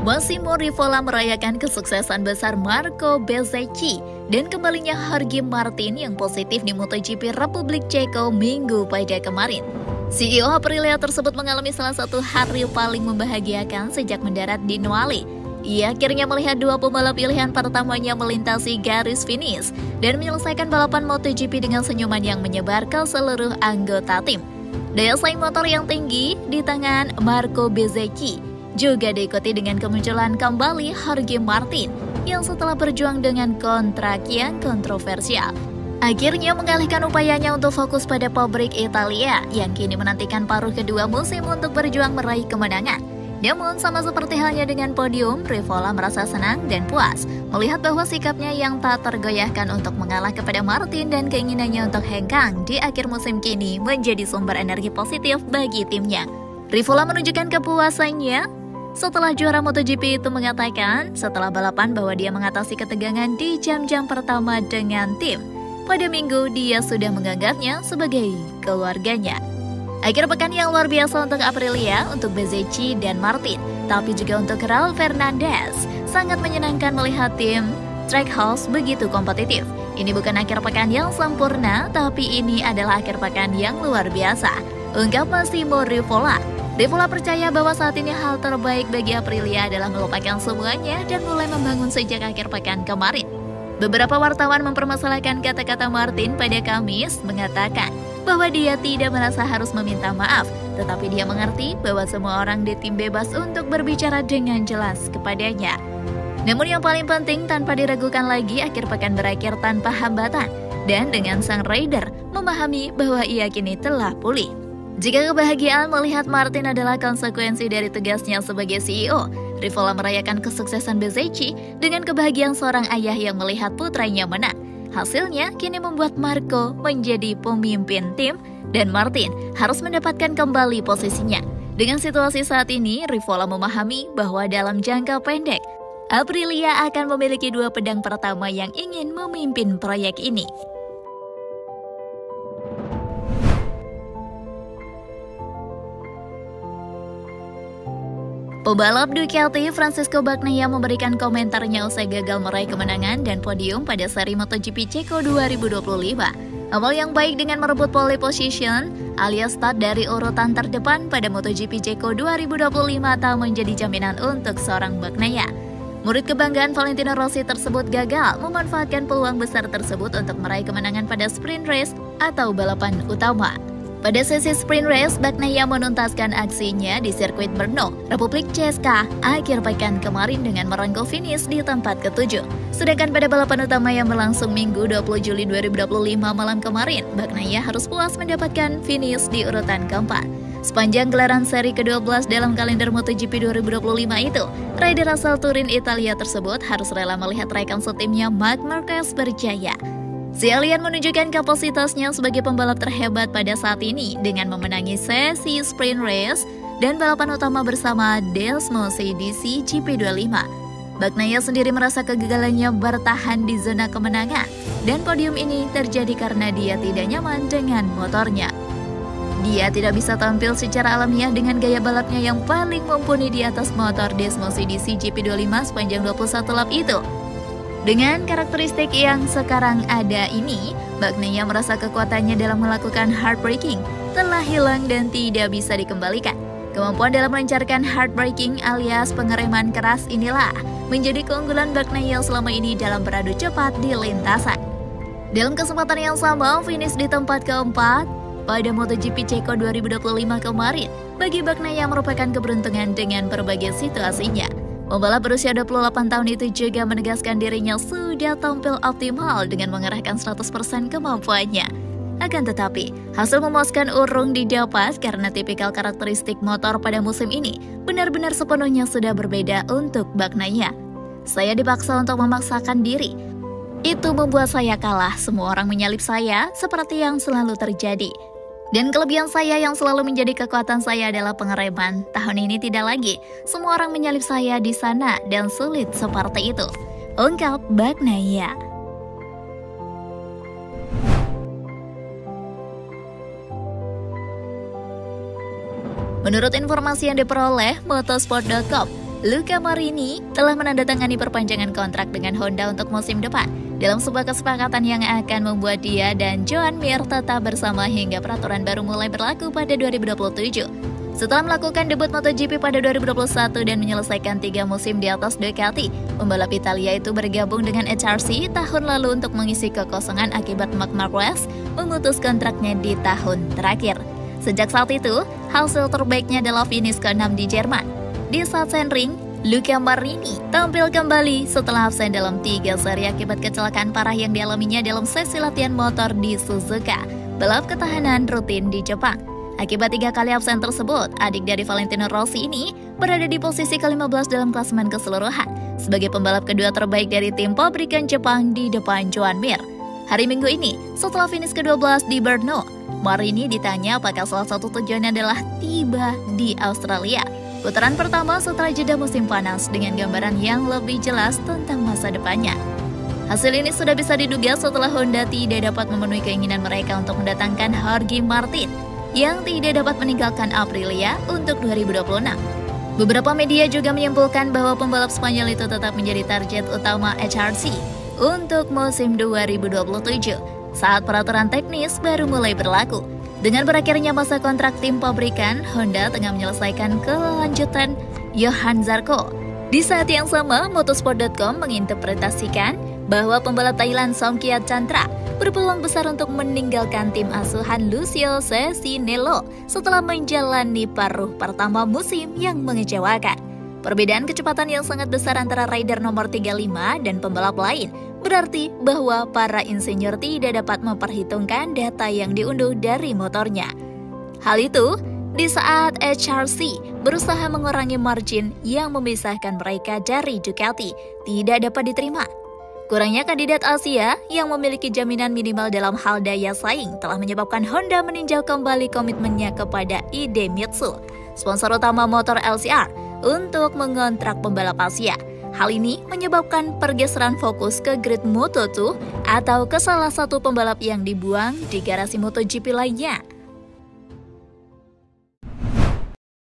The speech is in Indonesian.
Massimo Rivola merayakan kesuksesan besar Marco Bezzecchi dan kembalinya Jorge Martin yang positif di MotoGP Republik Ceko Minggu pada kemarin. CEO Aprilia tersebut mengalami salah satu hari paling membahagiakan sejak mendarat di Noale. Ia akhirnya melihat dua pembalap pilihan pertamanya melintasi garis finish dan menyelesaikan balapan MotoGP dengan senyuman yang menyebar ke seluruh anggota tim. Daya saing motor yang tinggi di tangan Marco Bezzecchi juga diikuti dengan kemunculan kembali Jorge Martin yang setelah berjuang dengan kontrak yang kontroversial, akhirnya mengalihkan upayanya untuk fokus pada pabrik Italia yang kini menantikan paruh kedua musim untuk berjuang meraih kemenangan. Namun sama seperti halnya dengan podium, Rivola merasa senang dan puas melihat bahwa sikapnya yang tak tergoyahkan untuk mengalah kepada Martin dan keinginannya untuk hengkang di akhir musim kini menjadi sumber energi positif bagi timnya. Rivola menunjukkan kepuasannya setelah juara MotoGP itu mengatakan setelah balapan bahwa dia mengatasi ketegangan di jam-jam pertama dengan tim. Pada minggu dia sudah menganggapnya sebagai keluarganya. Akhir pekan yang luar biasa untuk Aprilia, untuk Bezzecchi dan Martin, tapi juga untuk Raul Fernandez. Sangat menyenangkan melihat tim Trackhouse begitu kompetitif. Ini bukan akhir pekan yang sempurna, tapi ini adalah akhir pekan yang luar biasa, ungkap Massimo Rivola. Rivola percaya bahwa saat ini hal terbaik bagi Aprilia adalah melupakan semuanya dan mulai membangun sejak akhir pekan kemarin. Beberapa wartawan mempermasalahkan kata-kata Martin pada Kamis, mengatakan bahwa dia tidak merasa harus meminta maaf, tetapi dia mengerti bahwa semua orang di tim bebas untuk berbicara dengan jelas kepadanya. Namun yang paling penting, tanpa diragukan lagi, akhir pekan berakhir tanpa hambatan, dan dengan sang rider memahami bahwa ia kini telah pulih. Jika kebahagiaan melihat Martin adalah konsekuensi dari tugasnya sebagai CEO, Rivola merayakan kesuksesan Bezzecchi dengan kebahagiaan seorang ayah yang melihat putranya menang. Hasilnya kini membuat Marco menjadi pemimpin tim dan Martin harus mendapatkan kembali posisinya. Dengan situasi saat ini, Rivola memahami bahwa dalam jangka pendek, Aprilia akan memiliki dua pedang pertama yang ingin memimpin proyek ini. Pebalap Ducati Francisco Bagnaia memberikan komentarnya usai gagal meraih kemenangan dan podium pada seri MotoGP Ceko 2025. Awal yang baik dengan merebut pole position alias start dari urutan terdepan pada MotoGP Ceko 2025 tak menjadi jaminan untuk seorang Bagnaia. Murid kebanggaan Valentino Rossi tersebut gagal memanfaatkan peluang besar tersebut untuk meraih kemenangan pada sprint race atau balapan utama. Pada sesi sprint race, Bagnaia menuntaskan aksinya di sirkuit Brno, Republik Ceka, akhir pekan kemarin dengan merengkuh finish di tempat ke-7. Sedangkan pada balapan utama yang berlangsung Minggu 20 Juli 2025 malam kemarin, Bagnaia harus puas mendapatkan finish di urutan keempat. Sepanjang gelaran seri ke-12 dalam kalender MotoGP 2025 itu, rider asal Turin Italia tersebut harus rela melihat rekan setimnya Marc Marquez berjaya. Si alien menunjukkan kapasitasnya sebagai pembalap terhebat pada saat ini dengan memenangi sesi sprint race dan balapan utama bersama Desmosed DC GP25. Bagnaia sendiri merasa kegagalannya bertahan di zona kemenangan dan podium ini terjadi karena dia tidak nyaman dengan motornya. Dia tidak bisa tampil secara alamiah dengan gaya balapnya yang paling mumpuni di atas motor Desmosed DC GP25 sepanjang 21 lap itu. Dengan karakteristik yang sekarang ada ini, Bagnaia merasa kekuatannya dalam melakukan hard braking telah hilang dan tidak bisa dikembalikan. Kemampuan dalam melancarkan hard braking alias pengereman keras inilah menjadi keunggulan Bagnaia selama ini dalam beradu cepat di lintasan. Dalam kesempatan yang sama, finish di tempat keempat pada MotoGP Ceko 2025 kemarin bagi Bagnaia merupakan keberuntungan dengan berbagai situasinya. Pembalap berusia 28 tahun itu juga menegaskan dirinya sudah tampil optimal dengan mengerahkan 100% kemampuannya. Akan tetapi, hasil memuaskan urung didapat karena tipikal karakteristik motor pada musim ini benar-benar sepenuhnya sudah berbeda untuk Bagnaia. Saya dipaksa untuk memaksakan diri. Itu membuat saya kalah, semua orang menyalip saya seperti yang selalu terjadi. Dan kelebihan saya yang selalu menjadi kekuatan saya adalah pengereman. Tahun ini tidak lagi, semua orang menyalip saya di sana dan sulit seperti itu, ungkap Bagnaia. Menurut informasi yang diperoleh motorsport.com, Luca Marini telah menandatangani perpanjangan kontrak dengan Honda untuk musim depan dalam sebuah kesepakatan yang akan membuat dia dan Joan Mir tetap bersama hingga peraturan baru mulai berlaku pada 2027. Setelah melakukan debut MotoGP pada 2021 dan menyelesaikan 3 musim di atas Ducati, pembalap Italia itu bergabung dengan HRC tahun lalu untuk mengisi kekosongan akibat Marc Marquez memutus kontraknya di tahun terakhir. Sejak saat itu, hasil terbaiknya adalah finish ke-6 di Jerman. Di Sachsenring, Luca Marini tampil kembali setelah absen dalam 3 seri akibat kecelakaan parah yang dialaminya dalam sesi latihan motor di Suzuka, balap ketahanan rutin di Jepang. Akibat 3 kali absen tersebut, adik dari Valentino Rossi ini berada di posisi ke-15 dalam klasemen keseluruhan sebagai pembalap kedua terbaik dari tim pabrikan Jepang di depan Joan Mir. Hari Minggu ini, setelah finish ke-12 di Brno, Marini ditanya apakah salah satu tujuannya adalah tiba di Australia. Putaran pertama setelah jeda musim panas dengan gambaran yang lebih jelas tentang masa depannya. Hasil ini sudah bisa diduga setelah Honda tidak dapat memenuhi keinginan mereka untuk mendatangkan Jorge Martin yang tidak dapat meninggalkan Aprilia untuk 2026. Beberapa media juga menyimpulkan bahwa pembalap Spanyol itu tetap menjadi target utama HRC untuk musim 2027 saat peraturan teknis baru mulai berlaku. Dengan berakhirnya masa kontrak tim pabrikan, Honda tengah menyelesaikan kelanjutan Johann Zarco. Di saat yang sama, motorsport.com menginterpretasikan bahwa pembalap Thailand Somkiat Chantra berpeluang besar untuk meninggalkan tim asuhan Lucio Cecinello setelah menjalani paruh pertama musim yang mengecewakan. Perbedaan kecepatan yang sangat besar antara rider nomor 35 dan pembalap lain berarti bahwa para insinyur tidak dapat memperhitungkan data yang diunduh dari motornya. Hal itu di saat HRC berusaha mengurangi margin yang memisahkan mereka dari Ducati tidak dapat diterima. Kurangnya kandidat Asia yang memiliki jaminan minimal dalam hal daya saing telah menyebabkan Honda meninjau kembali komitmennya kepada Idemitsu, sponsor utama motor LCR, untuk mengontrak pembalap Asia. Hal ini menyebabkan pergeseran fokus ke grid Moto2 atau ke salah satu pembalap yang dibuang di garasi MotoGP lainnya.